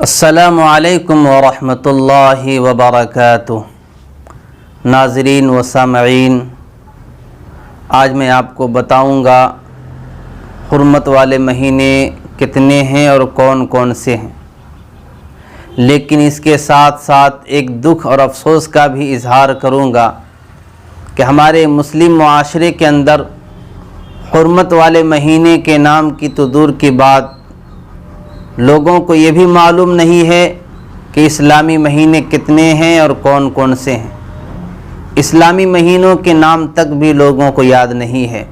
السلام علیکم ورحمۃ اللہ وبرکاتہ۔ ناظرین و سامعین، آج میں آپ کو بتاؤں گا حرمت والے مہینے کتنے ہیں اور کون کون سے ہیں، لیکن اس کے ساتھ ساتھ ایک دکھ اور افسوس کا بھی اظہار کروں گا کہ ہمارے مسلم معاشرے کے اندر حرمت والے مہینے کے نام کی تو دور کی بات، لوگوں کو یہ بھی معلوم نہیں ہے کہ اسلامی مہینے کتنے ہیں اور کون کون سے ہیں۔ اسلامی مہینوں کے نام تک بھی لوگوں کو یاد نہیں ہے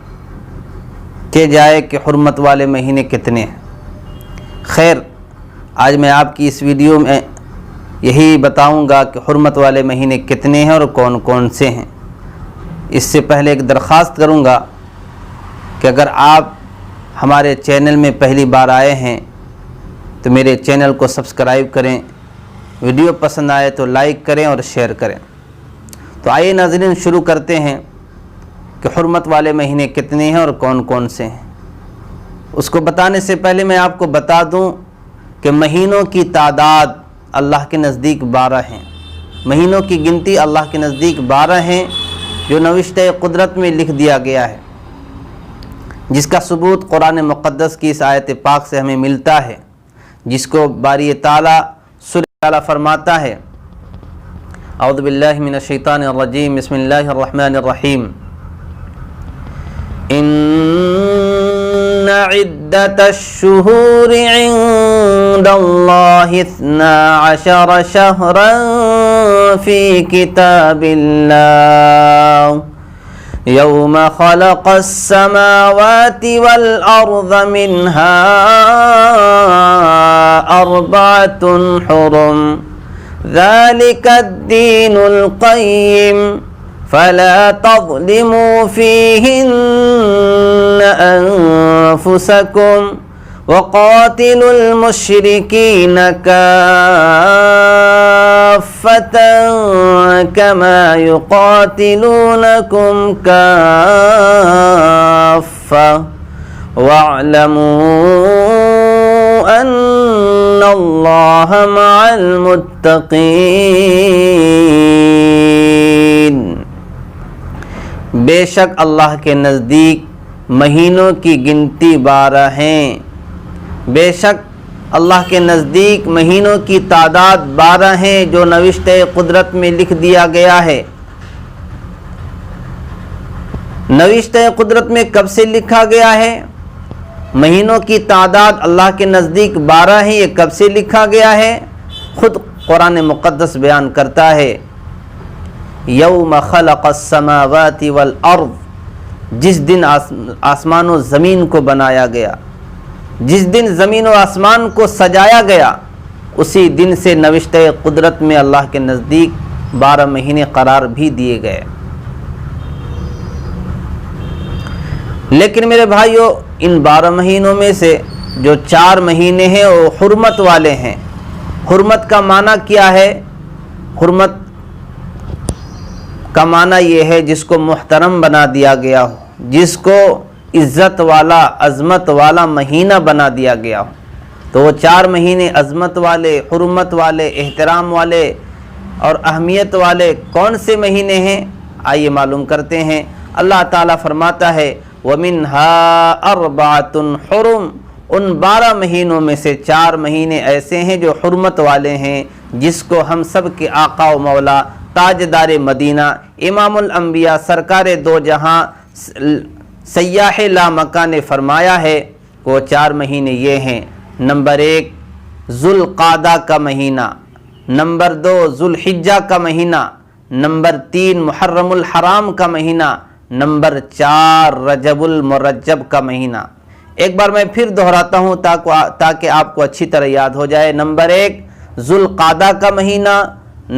کہ جائے کہ حرمت والے مہینے کتنے ہیں۔ خیر، آج میں آپ کی اس ویڈیو میں یہی بتاؤں گا کہ حرمت والے مہینے کتنے ہیں اور کون کون سے ہیں۔ اس سے پہلے ایک درخواست کروں گا کہ اگر آپ ہمارے چینل میں پہلی بار آئے ہیں تو میرے چینل کو سبسکرائب کریں، ویڈیو پسند آئے تو لائک کریں اور شیئر کریں۔ تو آئیے ناظرین، شروع کرتے ہیں کہ حرمت والے مہینے کتنے ہیں اور کون کون سے ہیں۔ اس کو بتانے سے پہلے میں آپ کو بتا دوں کہ مہینوں کی تعداد اللہ کے نزدیک 12 ہیں۔ مہینوں کی گنتی اللہ کے نزدیک 12 ہیں، جو نوشتہ قدرت میں لکھ دیا گیا ہے، جس کا ثبوت قرآن مقدس کی اس آیت پاک سے ہمیں ملتا ہے، جس کو باری تعالیٰ فرماتا ہے، اعوذ باللہ من الشیطان الرجیم، بسم اللہ الرحمن الرحیم، ان عدت الشہور عند اللہ 12 شہرا فی کتاب اللہ یوم خلق السماوات والأرض منها 4 حرم ذلك الدين القيم فلا تظلموا فيهن أنفسكم وقاتلوا المشركين كافة كما يقاتلونكم كافة واعلموا أن الله مع المتقين۔ بے شک اللہ کے نزدیک مہینوں کی گنتی 12 ہیں، بے شک اللہ کے نزدیک مہینوں کی تعداد 12 ہیں، جو نوشتہ قدرت میں لکھ دیا گیا ہے۔ نوشتہ قدرت میں کب سے لکھا گیا ہے؟ مہینوں کی تعداد اللہ کے نزدیک 12 ہیں، یہ کب سے لکھا گیا ہے؟ خود قرآن مقدس بیان کرتا ہے، یوم خلق السماوات والارض، جس دن آسمان و زمین کو بنایا گیا، جس دن زمین و آسمان کو سجایا گیا، اسی دن سے نوشتہ قدرت میں اللہ کے نزدیک 12 مہینے قرار بھی دیے گئے۔ لیکن میرے بھائیو، ان 12 مہینوں میں سے جو 4 مہینے ہیں وہ حرمت والے ہیں۔ حرمت کا معنی کیا ہے؟ حرمت کا معنی یہ ہے جس کو محترم بنا دیا گیا ہو، جس کو عزت والا، عظمت والا مہینہ بنا دیا گیا ہو۔ تو وہ 4 مہینے عظمت والے، حرمت والے، احترام والے اور اہمیت والے کون سے مہینے ہیں؟ آئیے معلوم کرتے ہیں۔ اللہ تعالیٰ فرماتا ہے، وَمِنْهَا 4 حرم، ان 12 مہینوں میں سے 4 مہینے ایسے ہیں جو حرمت والے ہیں، جس کو ہم سب کے آقا و مولا، تاجدار مدینہ، امام الانبیاء، سرکار دو جہاں، سیاح لامکان نے فرمایا ہے کہ وہ 4 مہینے یہ ہیں۔ نمبر 1 ذوالقعدہ کا مہینہ، نمبر 2 ذوالحجہ کا مہینہ، نمبر 3 محرم الحرام کا مہینہ، نمبر 4 رجب المرجب کا مہینہ۔ ایک بار میں پھر دہراتا ہوں تاکہ آپ کو اچھی طرح یاد ہو جائے۔ نمبر 1 ذوالقعدہ کا مہینہ،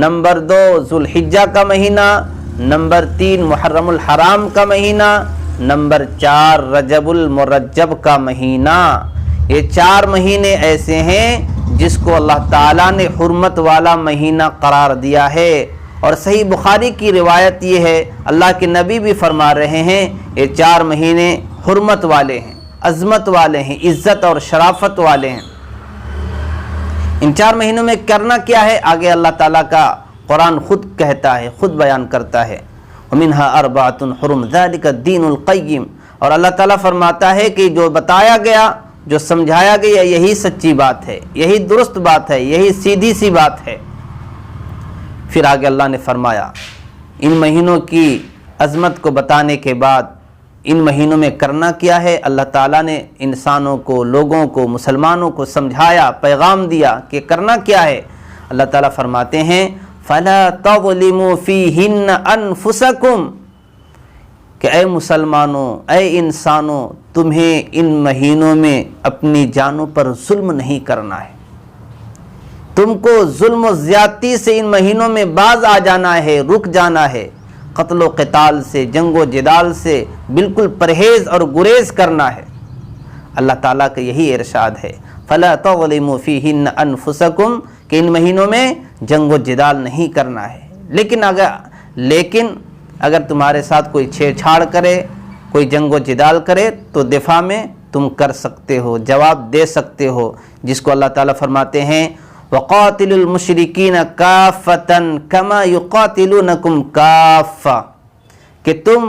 نمبر 2 ذوالحجہ کا مہینہ، نمبر 3 محرم الحرام کا مہینہ، نمبر 4 رجب المرجب کا مہینہ۔ یہ 4 مہینے ایسے ہیں جس کو اللہ تعالیٰ نے حرمت والا مہینہ قرار دیا ہے۔ اور صحیح بخاری کی روایت یہ ہے، اللہ کے نبی بھی فرما رہے ہیں، یہ 4 مہینے حرمت والے ہیں، عظمت والے ہیں، عزت اور شرافت والے ہیں۔ ان 4 مہینوں میں کرنا کیا ہے؟ آگے اللہ تعالیٰ کا قرآن خود کہتا ہے، خود بیان کرتا ہے، وَمِنْهَا أَرْبَعَةٌ حُرُمْ ذَلِكَ الدِّينُ الْقَيِّمُ، اور اللہ تعالیٰ فرماتا ہے کہ جو بتایا گیا، جو سمجھایا گیا، یہی سچی بات ہے، یہی درست بات ہے، یہی سیدھی سی بات ہے۔ پھر آگے اللہ نے فرمایا ان مہینوں کی عظمت کو بتانے کے بعد ان مہینوں میں کرنا کیا ہے، اللہ تعالیٰ نے انسانوں کو، لوگوں کو، مسلمانوں کو سمجھایا، پیغام دیا کہ کرنا کیا ہے۔ اللہ تعالیٰ فرماتے ہیں فَلَا تَظْلِمُوا فِيهِنَّ أَنفُسَكُمْ، کہ اے مسلمانوں، اے انسانوں، تمہیں ان مہینوں میں اپنی جانوں پر ظلم نہیں کرنا ہے۔ تم کو ظلم و زیادتی سے ان مہینوں میں باز آ جانا ہے، رک جانا ہے، قتل و قتال سے، جنگ و جدال سے بالکل پرہیز اور گریز کرنا ہے۔ اللہ تعالیٰ کا یہی ارشاد ہے فَلَا تَظْلِمُوا فِيهِنَّ أَنفُسَكُمْ، کہ ان مہینوں میں جنگ و جدال نہیں کرنا ہے۔ لیکن اگر تمہارے ساتھ کوئی چھیڑ چھاڑ کرے، کوئی جنگ و جدال کرے تو دفاع میں تم کر سکتے ہو، جواب دے سکتے ہو، جس کو اللہ تعالیٰ فرماتے ہیں وَقَاتِلُوا الْمُشْرِكِينَ كَافَّةً كَمَا يُقَاتِلُونَكُمْ كَافَّةً، کہ تم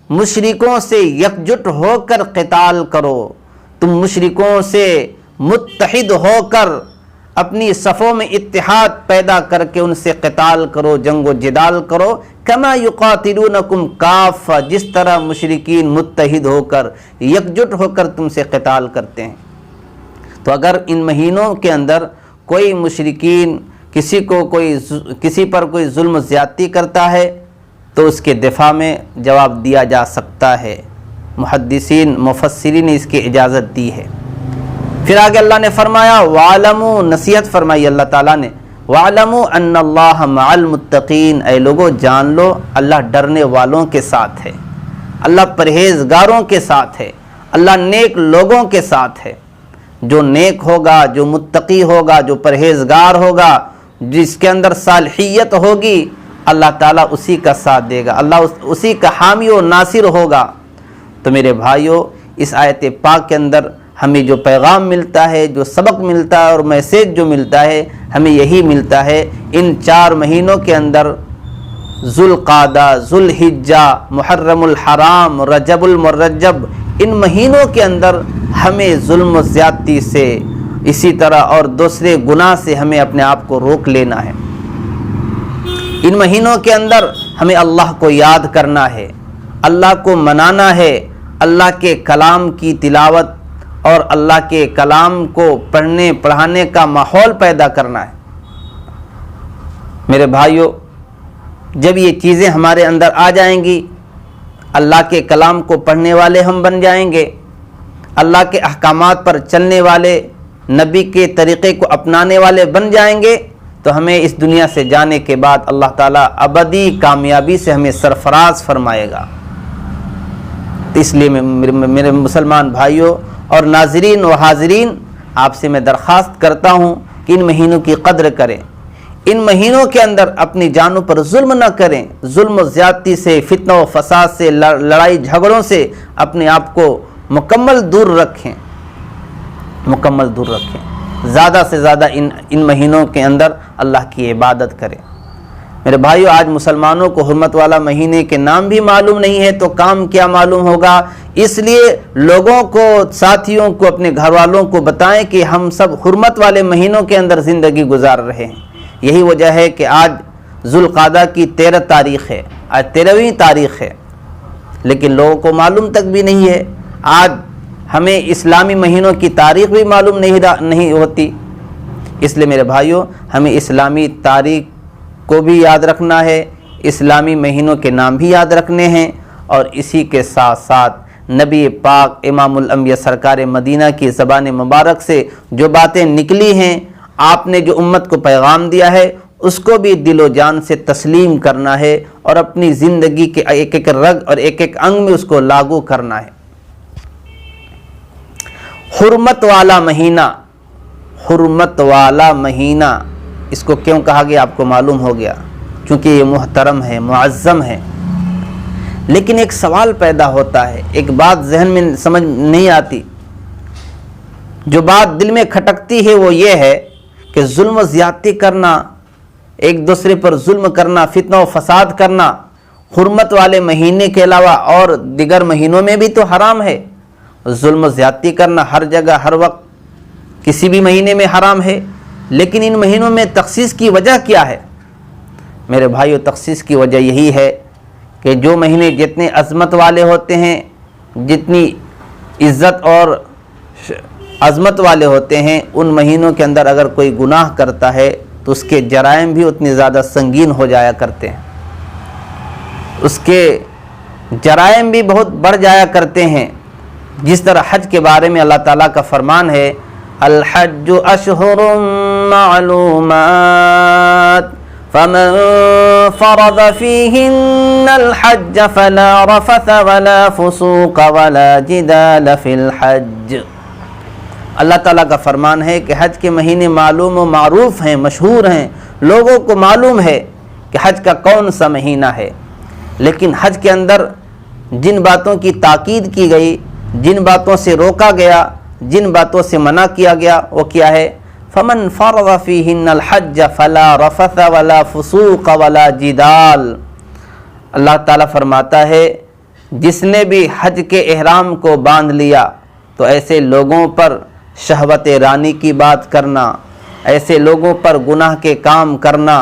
مشرکوں سے یکجٹ ہو کر قتال کرو، تم مشرکوں سے متحد ہو کر اپنی صفوں میں اتحاد پیدا کر کے ان سے قتال کرو، جنگ و جدال کرو، کما یقاتلونکم کافہ، جس طرح مشرکین متحد ہو کر، یکجٹ ہو کر تم سے قتال کرتے ہیں۔ تو اگر ان مہینوں کے اندر کوئی مشرکین کسی پر کوئی ظلم و زیادتی کرتا ہے تو اس کے دفاع میں جواب دیا جا سکتا ہے۔ محدثین، مفسرین نے اس کی اجازت دی ہے۔ پھر آگے اللہ نے فرمایا وَعَلَمُوا، نصیحت فرمائی اللہ تعالیٰ نے، وَعَلَمُوا أَنَّ اللَّهَ مَعَ الْمُتَّقِينَ، اے لوگو جان لو اللہ ڈرنے والوں کے ساتھ ہے، اللہ پرہیزگاروں کے ساتھ ہے، اللہ نیک لوگوں کے ساتھ ہے۔ جو نیک ہوگا، جو متقی ہوگا، جو پرہیزگار ہوگا، جس کے اندر صالحیت ہوگی، اللہ تعالیٰ اسی کا ساتھ دے گا، اللہ اسی کا حامی و ناصر ہوگا۔ تو میرے بھائیو، اس آیت پاک کے اندر ہمیں جو پیغام ملتا ہے، جو سبق ملتا ہے اور میسیج جو ملتا ہے، ہمیں یہی ملتا ہے ان 4 مہینوں کے اندر ذوالقعدہ، ذوالحجہ، محرم الحرام، رجب المرجب، ان مہینوں کے اندر ہمیں ظلم و زیادتی سے، اسی طرح اور دوسرے گناہ سے ہمیں اپنے آپ کو روک لینا ہے۔ ان مہینوں کے اندر ہمیں اللہ کو یاد کرنا ہے، اللہ کو منانا ہے، اللہ کے کلام کی تلاوت اور اللہ کے کلام کو پڑھنے پڑھانے کا ماحول پیدا کرنا ہے۔ میرے بھائیو، جب یہ چیزیں ہمارے اندر آ جائیں گی، اللہ کے کلام کو پڑھنے والے ہم بن جائیں گے، اللہ کے احکامات پر چلنے والے، نبی کے طریقے کو اپنانے والے بن جائیں گے، تو ہمیں اس دنیا سے جانے کے بعد اللہ تعالیٰ ابدی کامیابی سے ہمیں سرفراز فرمائے گا۔ اس لیے میرے مسلمان بھائیوں اور ناظرین و حاضرین، آپ سے میں درخواست کرتا ہوں کہ ان مہینوں کی قدر کریں، ان مہینوں کے اندر اپنی جانوں پر ظلم نہ کریں، ظلم و زیادتی سے، فتنہ و فساد سے، لڑائی جھگڑوں سے اپنے آپ کو مکمل دور رکھیں، مکمل دور رکھیں۔ زیادہ سے زیادہ ان مہینوں کے اندر اللہ کی عبادت کریں۔ میرے بھائیو، آج مسلمانوں کو حرمت والا مہینے کے نام بھی معلوم نہیں ہے تو کام کیا معلوم ہوگا؟ اس لیے لوگوں کو، ساتھیوں کو، اپنے گھر والوں کو بتائیں کہ ہم سب حرمت والے مہینوں کے اندر زندگی گزار رہے ہیں۔ یہی وجہ ہے کہ آج ذوالقعدہ کی 13 تاریخ ہے، آج 13ویں تاریخ ہے، لیکن لوگوں کو معلوم تک بھی نہیں ہے۔ آج ہمیں اسلامی مہینوں کی تاریخ بھی معلوم نہیں ہوتی۔ اس لیے میرے بھائیوں، ہمیں اسلامی تاریخ کو بھی یاد رکھنا ہے، اسلامی مہینوں کے نام بھی یاد رکھنے ہیں، اور اسی کے ساتھ ساتھ نبی پاک امام الانبیاء سرکار مدینہ کی زبان مبارک سے جو باتیں نکلی ہیں، آپ نے جو امت کو پیغام دیا ہے، اس کو بھی دل و جان سے تسلیم کرنا ہے اور اپنی زندگی کے ایک ایک رگ اور ایک ایک انگ میں اس کو لاگو کرنا ہے۔ حرمت والا مہینہ، حرمت والا مہینہ، اس کو کیوں کہا گیا آپ کو معلوم ہو گیا، کیونکہ یہ محترم ہے، معظم ہے۔ لیکن ایک سوال پیدا ہوتا ہے، ایک بات ذہن میں سمجھ نہیں آتی، جو بات دل میں کھٹکتی ہے وہ یہ ہے کہ کہ ظلم و زیادتی کرنا، ایک دوسرے پر ظلم کرنا، فتنہ و فساد کرنا حرمت والے مہینے کے علاوہ اور دیگر مہینوں میں بھی تو حرام ہے۔ ظلم و زیادتی کرنا ہر جگہ ہر وقت کسی بھی مہینے میں حرام ہے، لیکن ان مہینوں میں تخصیص کی وجہ کیا ہے؟ میرے بھائیو، تخصیص کی وجہ یہی ہے کہ جو مہینے جتنے عظمت والے ہوتے ہیں، جتنی عزت اور عظمت والے ہوتے ہیں، ان مہینوں کے اندر اگر کوئی گناہ کرتا ہے تو اس کے جرائم بھی اتنے زیادہ سنگین ہو جایا کرتے ہیں، اس کے جرائم بھی بہت بڑھ جایا کرتے ہیں۔ جس طرح حج کے بارے میں اللہ تعالیٰ کا فرمان ہے، الحج اشہر معلومات فمن فرض فیہن الحج فلا رفث ولا فسوق ولا جدال فی الحج۔ اللہ تعالیٰ کا فرمان ہے کہ حج کے مہینے معلوم و معروف ہیں، مشہور ہیں، لوگوں کو معلوم ہے کہ حج کا کون سا مہینہ ہے، لیکن حج کے اندر جن باتوں کی تاکید کی گئی، جن باتوں سے روکا گیا، جن باتوں سے منع کیا گیا، وہ کیا ہے؟ فمن فرض فیہن الحج فلا رفث ولا فسوق ولا جدال۔ اللہ تعالیٰ فرماتا ہے جس نے بھی حج کے احرام کو باندھ لیا تو ایسے لوگوں پر شہوت رانی کی بات کرنا، ایسے لوگوں پر گناہ کے کام کرنا،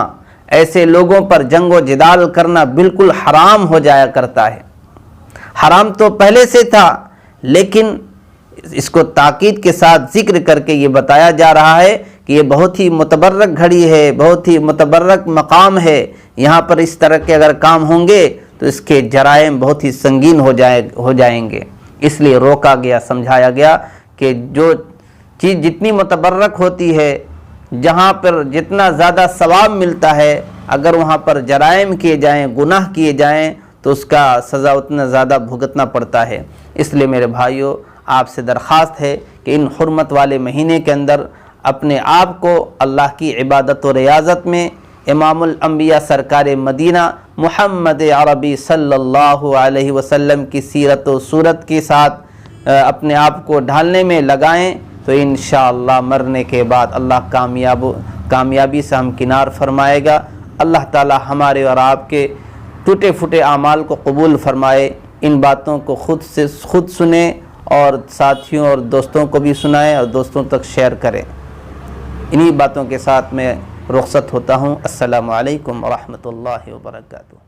ایسے لوگوں پر جنگ و جدال کرنا بالکل حرام ہو جایا کرتا ہے۔ حرام تو پہلے سے تھا، لیکن اس کو تاکید کے ساتھ ذکر کر کے یہ بتایا جا رہا ہے کہ یہ بہت ہی متبرک گھڑی ہے، بہت ہی متبرک مقام ہے، یہاں پر اس طرح کے اگر کام ہوں گے تو اس کے جرائم بہت ہی سنگین ہو جائیں گے۔ اس لیے روکا گیا، سمجھایا گیا کہ جو چیز جتنی متبرک ہوتی ہے، جہاں پر جتنا زیادہ ثواب ملتا ہے، اگر وہاں پر جرائم کیے جائیں، گناہ کیے جائیں تو اس کا سزا اتنا زیادہ بھگتنا پڑتا ہے۔ اس لیے میرے بھائیوں، آپ سے درخواست ہے کہ ان حرمت والے مہینے کے اندر اپنے آپ کو اللہ کی عبادت و ریاضت میں امام الانبیاء سرکار مدینہ محمد عربی صلی اللہ علیہ وسلم کی سیرت و صورت کے ساتھ اپنے آپ کو ڈھالنے میں لگائیں، تو انشاءاللہ مرنے کے بعد اللہ کامیابی سے ہمکنار فرمائے گا۔ اللہ تعالی ہمارے اور آپ کے ٹوٹے پھوٹے اعمال کو قبول فرمائے۔ ان باتوں کو خود سنیں اور ساتھیوں اور دوستوں کو بھی سنائیں اور دوستوں تک شیئر کریں۔ انہی باتوں کے ساتھ میں رخصت ہوتا ہوں۔ السلام علیکم ورحمۃ اللہ وبرکاتہ۔